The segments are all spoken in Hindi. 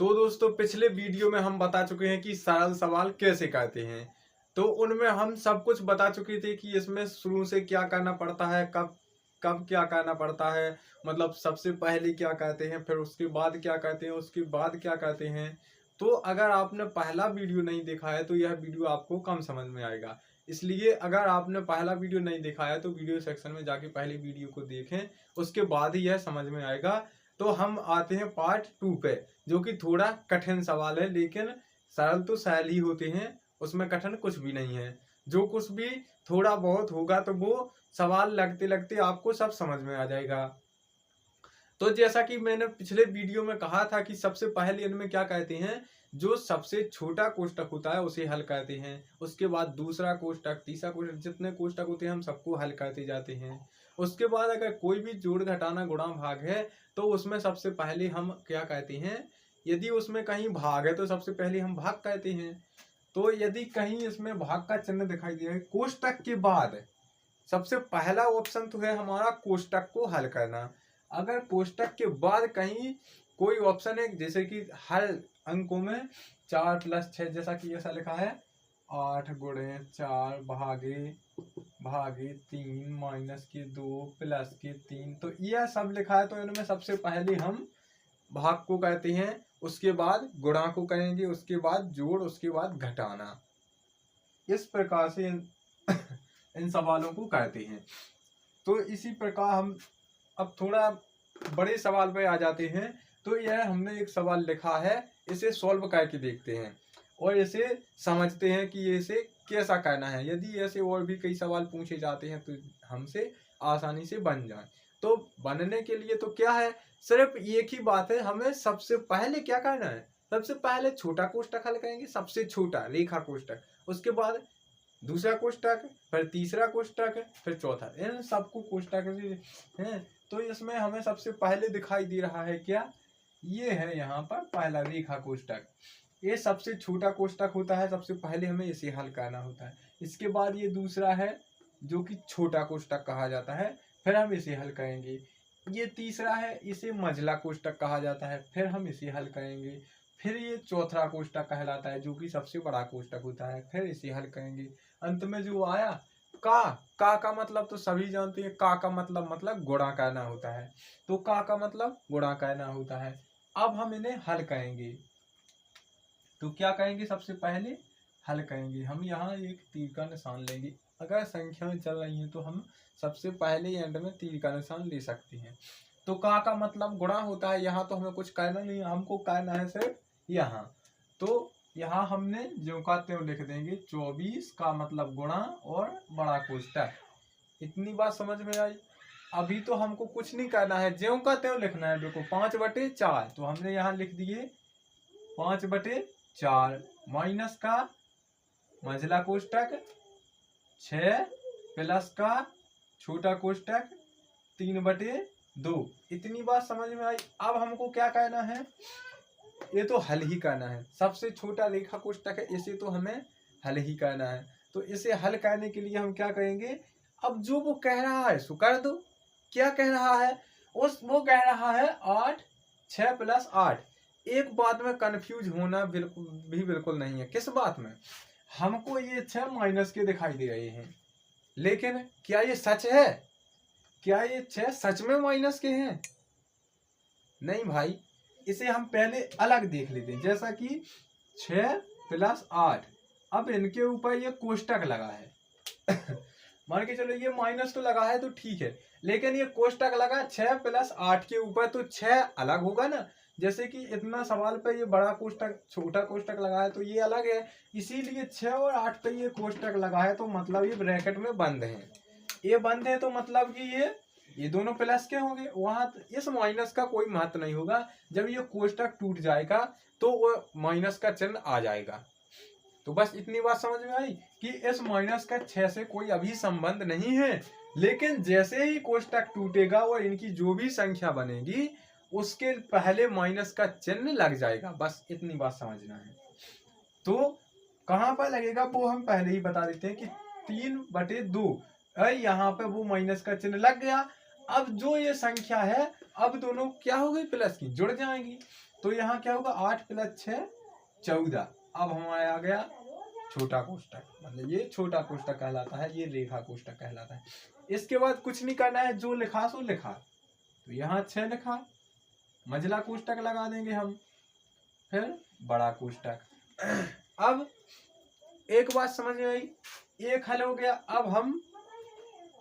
तो दोस्तों पिछले वीडियो में हम बता चुके हैं कि सरल सवाल कैसे करते हैं। तो उनमें हम सब कुछ बता चुके थे कि इसमें शुरू से क्या करना पड़ता है, कब कब क्या करना पड़ता है, मतलब सबसे पहले क्या कहते हैं, फिर उसके बाद क्या कहते हैं, उसके बाद क्या कहते हैं। तो अगर आपने पहला वीडियो नहीं देखा है तो यह वीडियो आपको कम समझ में आएगा। इसलिए अगर आपने पहला वीडियो नहीं देखा है तो वीडियो सेक्शन में जाके पहले वीडियो को देखें, उसके बाद ही यह समझ में आएगा। तो हम आते हैं पार्ट 2 पे, जो कि थोड़ा कठिन सवाल है, लेकिन सरल तो सरल ही होते हैं, उसमें कठिन कुछ भी नहीं है। जो कुछ भी थोड़ा बहुत होगा तो वो सवाल लगते लगते आपको सब समझ में आ जाएगा। तो जैसा कि मैंने पिछले वीडियो में कहा था कि सबसे पहले इनमें क्या कहते हैं, जो सबसे छोटा कोष्टक होता है उसे हल करते हैं, उसके बाद दूसरा कोष्टक, तीसरा कोष्टक, जितने कोष्टक होते हैं हम सबको हल करते जाते हैं। उसके बाद अगर कोई भी जोड़ घटाना गुणा भाग है तो उसमें सबसे पहले हम क्या कहते हैं, यदि उसमें कहीं भाग है तो सबसे पहले हम भाग कहते हैं। तो यदि कहीं इसमें भाग का चिन्ह दिखाई दे कोष्टक के बाद, सबसे पहला ऑप्शन तो है हमारा कोष्टक को हल करना। अगर कोष्टक के बाद कहीं कोई ऑप्शन है, जैसे कि हर अंकों में 4+6, जैसा कि ऐसा लिखा है 8 गुणे 4 भागे भागे 3 -2 +3, तो यह सब लिखा है। तो इनमें सबसे पहले हम भाग को कहते हैं, उसके बाद गुणा को कहेंगे, उसके बाद जोड़, उसके बाद घटाना। इस प्रकार से इन सवालों को कहते हैं। तो इसी प्रकार हम अब थोड़ा बड़े सवाल पे आ जाते हैं। तो यह हमने एक सवाल लिखा है, इसे सॉल्व करके देखते हैं और इसे समझते हैं कि इसे कैसा करना है। यदि ऐसे और भी कई सवाल पूछे जाते हैं तो हमसे आसानी से बन जाए। तो बनने के लिए तो क्या है, सिर्फ एक ही बात है, हमें सबसे पहले क्या करना है, सबसे पहले छोटा कोष्टक हल करेंगे, सबसे छोटा रेखा कोष्टक, उसके बाद दूसरा कोष्टक, फिर तीसरा कोष्टक, फिर चौथा, इन सबको कोष्टक है। तो इसमें हमें सबसे पहले दिखाई दे रहा है क्या, ये है यहाँ पर पहला रेखा कोष्टक। ये सबसे छोटा कोष्टक होता है, सबसे पहले हमें इसे हल करना होता है। इसके बाद ये दूसरा है जो कि छोटा कोष्टक कहा जाता है, फिर हम इसे हल करेंगे। ये तीसरा है, इसे मझला कोष्टक कहा जाता है, फिर हम इसे हल करेंगे। फिर ये चौथा कोष्टक कहलाता है जो कि सबसे बड़ा कोष्टक होता है, फिर इसे हल करेंगे। अंत में जो आया का मतलब तो सभी जानते हैं, का मतलब गुणा करना होता है। तो का मतलब गुणा करना होता है। अब हम इन्हें हल करेंगे, तो क्या करेंगे, सबसे पहले हल करेंगे। हम यहाँ एक तीर का निशान लेंगे, अगर संख्याएं चल रही हैं तो हम सबसे पहले एंड में तीर का निशान ले सकते हैं। तो का मतलब गुणा होता है, यहाँ तो हमें कुछ करना नहीं है, हमको करना है सिर्फ यहाँ। तो यहाँ हमने ज्यों का त्यों लिख देंगे, 24 का मतलब गुणा और बड़ा कोष्टक। इतनी बात समझ में आई। अभी तो हमको कुछ नहीं करना है, ज्यों का त्यों लिखना है। देखो 5/4, तो हमने यहाँ लिख दिए 5/4, माइनस का मझला कोष्टक 6 प्लस का छोटा कोष्टक 3/2। इतनी बात समझ में आई। अब हमको क्या करना है, ये तो हल ही करना है। सबसे छोटा रेखा कोष्टक है, इसे तो हमें हल ही करना है। तो इसे हल करने के लिए हम क्या करेंगे, अब जो वो कह रहा है सो कर दो। क्या कह रहा है, वो कह रहा है 8, 6 + 8। एक बात में कंफ्यूज होना बिल्कुल नहीं है। किस बात में, हमको ये 6 माइनस के दिखाई दे रहे हैं, लेकिन क्या ये सच है, क्या ये 6 सच में माइनस के हैं? नहीं भाई, इसे हम पहले अलग देख लेते हैं। जैसा कि 6 + 8, अब इनके ऊपर ये कोष्टक लगा है मान के चलो ये माइनस तो लगा है तो ठीक है, लेकिन ये कोष्टक लगा 6 + 8 के ऊपर, तो 6 अलग होगा ना। जैसे कि इतना सवाल पे ये बड़ा कोष्टक छोटा कोष्टक लगा है तो ये अलग है, इसीलिए 6 और 8 पे ये कोष्टक लगा है, तो मतलब ये ब्रैकेट में बंद है। ये बंद है तो मतलब कि ये दोनों प्लस के होंगे, वहां इस माइनस का कोई महत्व नहीं होगा। जब ये कोष्टक टूट जाएगा तो वो माइनस का चिन्ह आ जाएगा। तो बस इतनी बात समझ में आई कि इस माइनस का 6 से कोई अभी संबंध नहीं है, लेकिन जैसे ही कोष्टक टूटेगा और इनकी जो भी संख्या बनेगी उसके पहले माइनस का चिन्ह लग जाएगा। बस इतनी बात समझना है। तो कहां पर लगेगा वो हम पहले ही बता देते हैं कि 3/2, यहाँ पे वो माइनस का चिन्ह लग गया। अब जो ये संख्या है, अब दोनों क्या हो गई, प्लस की जुड़ जाएंगी। तो यहाँ क्या होगा 8 + 6 14। अब हमारा आ गया छोटा कोष्टक, मतलब ये छोटा कोष्टक कहलाता है, ये रेखा कोष्टक कहलाता है। इसके बाद कुछ नहीं करना है, जो लिखा सो लिखा। तो यहाँ 6 लिखा, मंझला कोष्टक लगा देंगे हम, फिर बड़ा कोष्टक। अब एक बात समझ में आई, एक हल हो गया। अब हम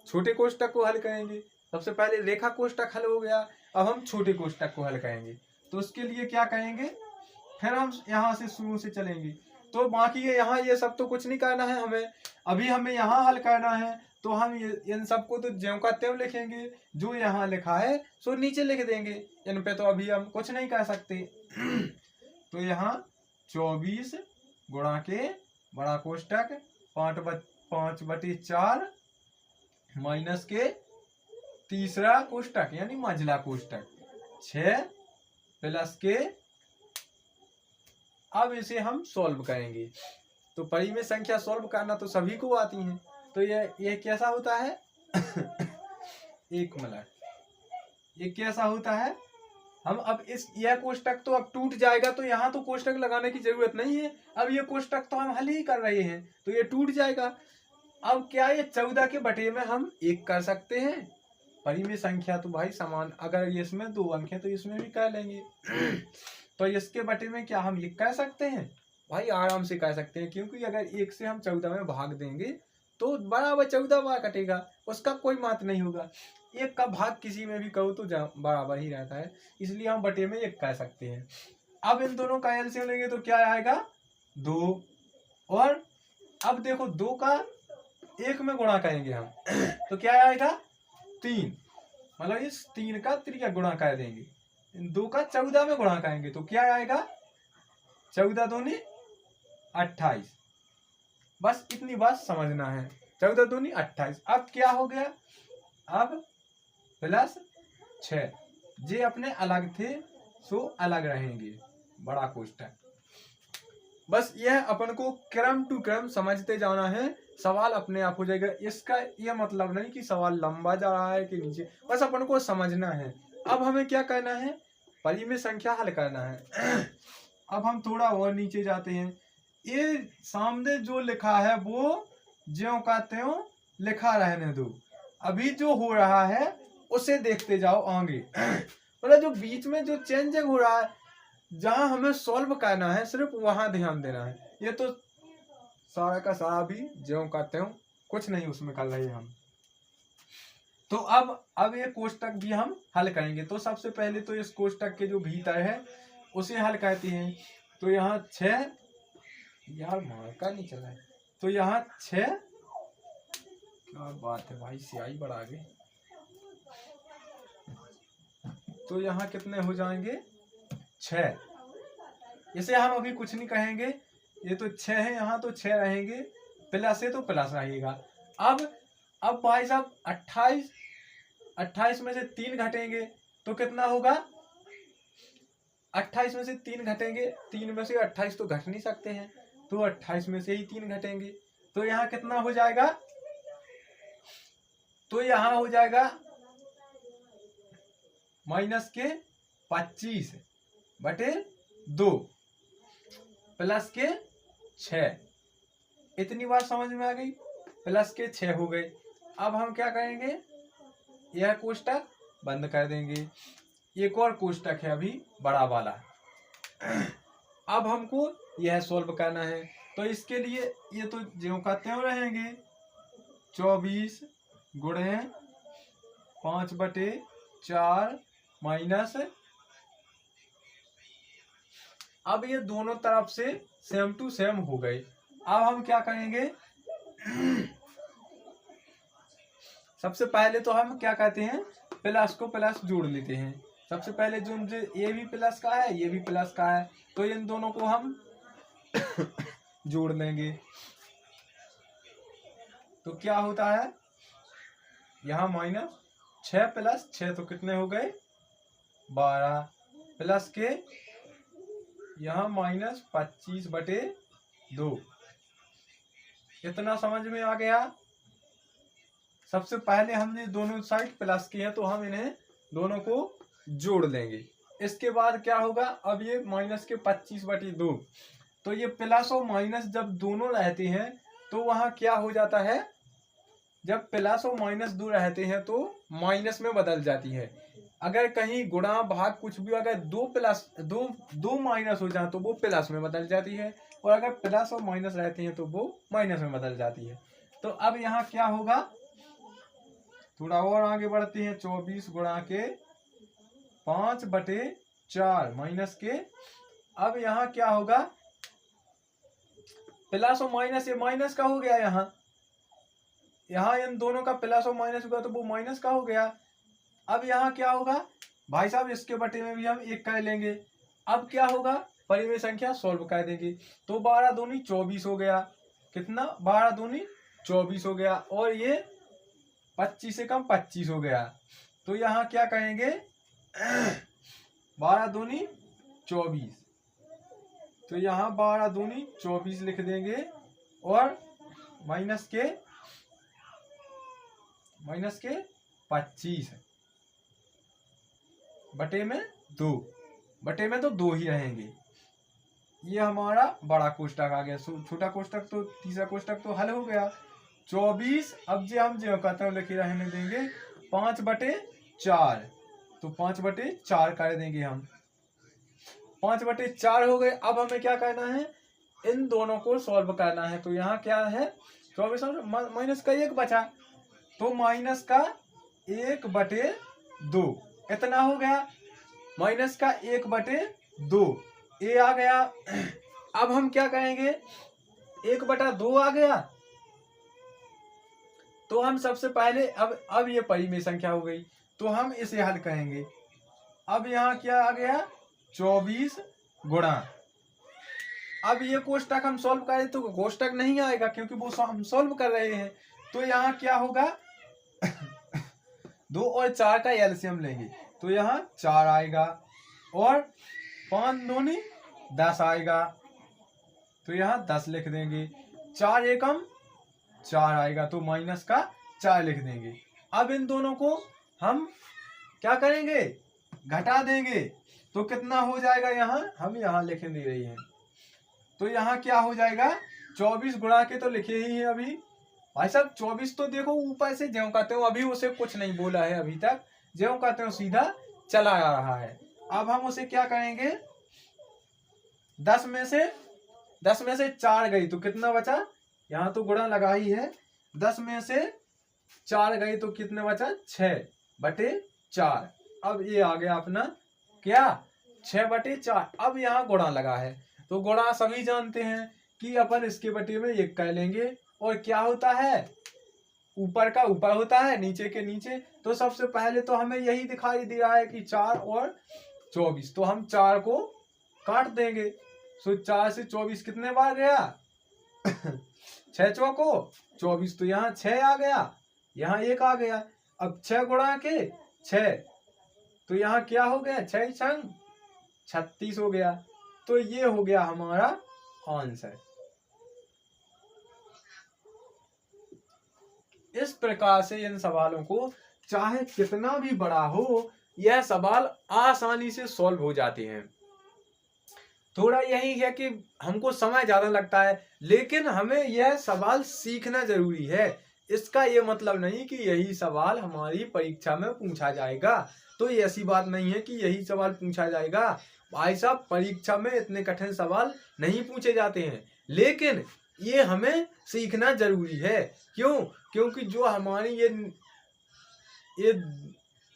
छोटे कोष्टक को हल करेंगे। सबसे पहले रेखा कोष्टक हल हो गया, अब हम छोटे कोष्टक को हल करेंगे। तो उसके लिए क्या करेंगे, फिर हम यहाँ से शुरू से चलेंगे। तो बाकी यहाँ ये सब तो कुछ नहीं करना है हमें, अभी हमें यहाँ हल करना है। तो हम इन सबको तो ज्यों का त्यों लिखेंगे, जो यहाँ लिखा है सो नीचे लिख देंगे। इन पे तो अभी हम कुछ नहीं कर सकते। तो यहाँ 24 गुणा के बड़ा कोष्टक 5/4 माइनस के तीसरा कोष्टक यानी मंझला कोष्टक 6 प्लस के, अब इसे हम सॉल्व करेंगे। तो परिमेय संख्या सॉल्व करना तो सभी को आती है। तो ये कैसा होता है एक मिनट, ये कैसा होता है, हम अब यह कोष्टक तो अब टूट जाएगा, तो यहाँ तो कोष्टक लगाने की जरूरत नहीं है। अब ये कोष्टक तो हम हल ही कर रहे हैं, तो ये टूट जाएगा। अब क्या ये 14 के बटे में हम 1 कर सकते हैं। परिमेय संख्या तो भाई समान, अगर ये इसमें 2 अंक है तो इसमें भी कर लेंगे। तो इसके बटे में क्या हम 1 कर सकते हैं भाई, आराम से कर सकते हैं, क्योंकि अगर 1 से हम 14 में भाग देंगे तो बराबर 14 बार कटेगा, उसका कोई मात नहीं होगा। 1 का भाग किसी में भी करो तो बराबर ही रहता है, इसलिए हम बटे में 1 कर सकते हैं। अब इन दोनों का एलसीएम लेंगे तो क्या आएगा 2, और अब देखो 2 का 1 में गुणा करेंगे हम तो क्या आएगा 3, मतलब इस 3 का 3 गुणा कर देंगे। इन 2 का 14 में गुणा करेंगे तो क्या आएगा 14 दूनी 28। बस इतनी बात समझना है, 14 दूनी 28। अब क्या हो गया, अब प्लस 6, जे अपने अलग थे सो अलग रहेंगे, बड़ा कोष्टक। बस यह अपन को क्रम टू क्रम समझते जाना है, सवाल अपने आप हो जाएगा। इसका यह मतलब नहीं कि सवाल लंबा जा रहा है कि नीचे, बस अपन को समझना है। अब हमें क्या करना है, परिमेय संख्या हल करना है। अब हम थोड़ा और नीचे जाते हैं, ये सामने जो लिखा है वो ज्यों का त्यों लिखा रहने दो, अभी जो हो रहा है उसे देखते जाओ आगे। मतलब जो बीच में जो चेंजिंग हो रहा है, जहां हमें सॉल्व करना है सिर्फ वहां ध्यान देना है। ये तो सारा का सारा भी ज्यों का त्यों, कुछ नहीं उसमें कर रहे हम। तो अब ये कोष्टक भी हम हल करेंगे। तो सबसे पहले तो इस कोष्टक के जो भीतर है उसे हल करते हैं। तो यहाँ 6, यार मार्का नहीं चला है, तो यहाँ 6, क्या बात है भाई स्याही बढ़ा गई। तो यहाँ कितने हो जाएंगे 6, इसे हम अभी कुछ नहीं कहेंगे, ये तो 6 है, यहाँ तो 6 रहेंगे, प्लस है तो प्लस रहेगा। अब भाई साहब 28 में से 3 घटेंगे तो कितना होगा, 28 में से 3 घटेंगे, 3 में से 28 तो घट नहीं सकते हैं, तो 28 में से ही 3 घटेंगे। तो यहाँ कितना हो जाएगा, तो यहाँ हो जाएगा माइनस के 25/2 प्लस के 6। इतनी बात समझ में आ गई, प्लस के 6 हो गए। अब हम क्या करेंगे, यह कोष्टक बंद कर देंगे। एक और कोष्टक है अभी बड़ा वाला, अब हमको यह सॉल्व करना है। तो इसके लिए ये तो ज्यों का त्यों रहेंगे, 24 गुणे 5/4 माइनस, अब ये दोनों तरफ से सेम टू सेम हो गए। अब हम क्या करेंगे, सबसे पहले तो हम क्या कहते हैं, प्लस को प्लस जोड़ लेते हैं। सबसे पहले जो ये भी प्लस का है ये भी प्लस का है, तो इन दोनों को हम जोड़ लेंगे। तो क्या होता है, यहाँ माइनस 6 + 6 तो कितने हो गए 12, प्लस के यहाँ माइनस 25/2। इतना समझ में आ गया। सबसे पहले हमने दोनों साइड प्लस किए हैं तो हम इन्हें दोनों को जोड़ लेंगे। इसके बाद क्या होगा, अब ये माइनस के 25/2, तो ये प्लस और माइनस जब दोनों रहते हैं तो वहां क्या हो जाता है, जब प्लस और माइनस दो रहते हैं तो माइनस में बदल जाती है। अगर कहीं गुणा भाग कुछ भी अगर दो माइनस हो जाए तो वो प्लस में बदल जाती है, और अगर प्लस और माइनस रहते हैं तो वो माइनस में बदल जाती है। तो अब यहाँ क्या होगा, थोड़ा और आगे बढ़ते हैं, 24 गुणा के 5/4 माइनस के, अब यहाँ क्या होगा, प्लस और माइनस, ये माइनस का हो गया, यहाँ इन दोनों का प्लस और माइनस होगा तो वो माइनस का हो गया। अब यहाँ क्या होगा भाई साहब, इसके बटे में भी हम 1 कर लेंगे। अब क्या होगा, परिमेय संख्या सॉल्व कर देंगे, तो 12 दूनी 24 हो गया, कितना, 12 दूनी 24 हो गया, और ये 25 से कम 25 हो गया। तो यहाँ क्या कहेंगे, 12 दूनी 24, तो यहाँ 12 दूनी 24 लिख देंगे, और माइनस के 25 बटे में 2, बटे में तो 2 ही रहेंगे। ये हमारा बड़ा कोष्टक आ गया, छोटा कोष्टक तो तीसरा कोष्टक तो हल हो गया। 24, अब हम जो कहते हैं लिखे रहने देंगे 5/4, तो 5/4 कर देंगे हम, 5/4 हो गए। अब हमें क्या करना है, इन दोनों को सॉल्व करना है। तो यहाँ क्या है, 24 माइनस का 1 बचा, तो माइनस का 1/2 इतना हो गया, माइनस का 1/2 ये आ गया। अब हम क्या कहेंगे, 1/2 आ गया, तो हम सबसे पहले अब ये परिमेय संख्या हो गई, तो हम इसे हल करेंगे। अब यहाँ क्या आ गया, 24 गुणा, अब ये कोष्टक हम सॉल्व करें तो कोष्टक नहीं आएगा क्योंकि वो हम सॉल्व कर रहे हैं। तो यहाँ क्या होगा, 2 और 4 का एलसीएम लेंगे, तो यहाँ 4 आएगा, और 5 दूनी 10 आएगा, तो यहाँ 10 लिख देंगे, 4 एकम 4 आएगा, तो माइनस का 4 लिख देंगे। अब इन दोनों को हम क्या करेंगे, घटा देंगे, तो कितना हो जाएगा, हम यहाँ लिख दे रही हैं, तो यहाँ क्या हो जाएगा, 24 गुणा के तो लिखे ही हैं अभी भाई साहब, 24 तो देखो ऊपर से ज्यों कहते हो, अभी उसे कुछ नहीं बोला है अभी तक, ज्यों कहते हो सीधा चला आ रहा है। अब हम उसे क्या करेंगे, 10 में से 4 गई तो कितना बचा, यहाँ तो गुणा लगा ही है, 10 में से 4 गई तो कितने बचा, 6/4। अब ये आ गया अपना क्या, 6/4। अब यहाँ गुणा लगा है, तो गुणा सभी जानते हैं कि अपन इसके बटे में 1 कर लेंगे, और क्या होता है, ऊपर का ऊपर होता है, नीचे के नीचे। तो सबसे पहले तो हमें यही दिखाई दे रहा है कि 4 और 24, तो हम 4 को काट देंगे, तो 4 से 24 कितने बार गया, 6 चौको 24, तो यहाँ 6 आ गया, यहाँ 1 आ गया। अब 6 गुणा के 6, तो यहाँ क्या हो गया, 6 छंग 36 हो गया। तो ये हो गया हमारा आंसर। इस प्रकार से इन सवालों को चाहे कितना भी बड़ा हो, यह सवाल आसानी से सॉल्व हो जाते हैं। थोड़ा यही है कि हमको समय ज्यादा लगता है, लेकिन हमें यह सवाल सीखना जरूरी है। इसका ये मतलब नहीं कि यही सवाल हमारी परीक्षा में पूछा जाएगा, तो ऐसी बात नहीं है कि यही सवाल पूछा जाएगा। भाई साहब, परीक्षा में इतने कठिन सवाल नहीं पूछे जाते हैं, लेकिन ये हमें सीखना जरूरी है। क्यों? क्योंकि जो हमारी ये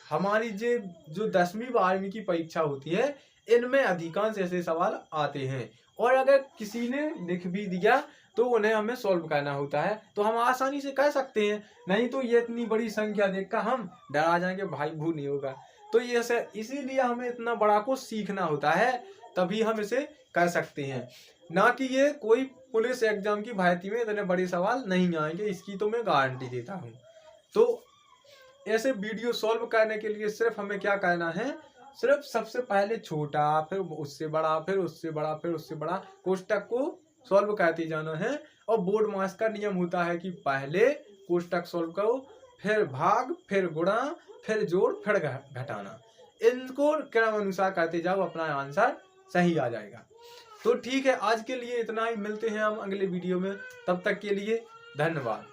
हमारी जो 10वीं 12वीं की परीक्षा होती है, इनमें अधिकांश ऐसे सवाल आते हैं, और अगर किसी ने लिख भी दिया तो उन्हें हमें सॉल्व करना होता है, तो हम आसानी से कर सकते हैं। नहीं तो ये इतनी बड़ी संख्या देखकर हम डरा जाएंगे, भाई भू नहीं होगा। तो ये इसीलिए हमें इतना बड़ा को सीखना होता है, तभी हम इसे कर सकते हैं। ना कि ये कोई पुलिस एग्जाम की भर्ती में इतने बड़े सवाल नहीं आएंगे, इसकी तो मैं गारंटी देता हूँ। तो ऐसे वीडियो सॉल्व करने के लिए सिर्फ हमें क्या करना है, सिर्फ सबसे पहले छोटा, फिर उससे बड़ा, फिर उससे बड़ा, फिर उससे बड़ा कोष्टक को सॉल्व करते जाना है। और बोर्ड मास का नियम होता है कि पहले कोष्टक सॉल्व करो, फिर भाग, फिर गुणा, फिर जोड़, फिर घटाना। इनको क्रम अनुसार करते जाओ, अपना आंसर सही आ जाएगा। तो ठीक है, आज के लिए इतना ही, मिलते हैं हम अगले वीडियो में, तब तक के लिए धन्यवाद।